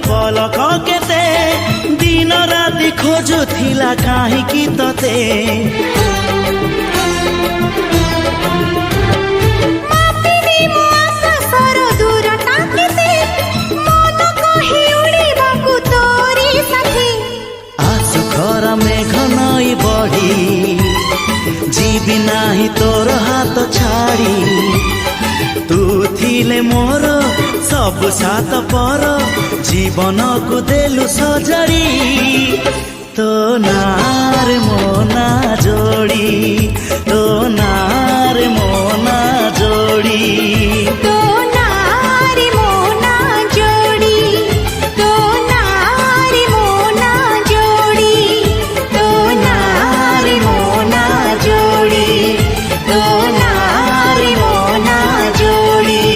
पलक केते दिन राति खोजुथिला काहींकि तते मापिनी मो आकाशर दूरता केते मन कहि उड़िबाकु तोरी साथी आसु खर मेघ नई बढी जीवी नाही तोर हाथ छाड़ी तू थिले मोर सब सात पर जीवन को देलु सजरी तो नार मोना जोड़ी तो नार मोना जोड़ी।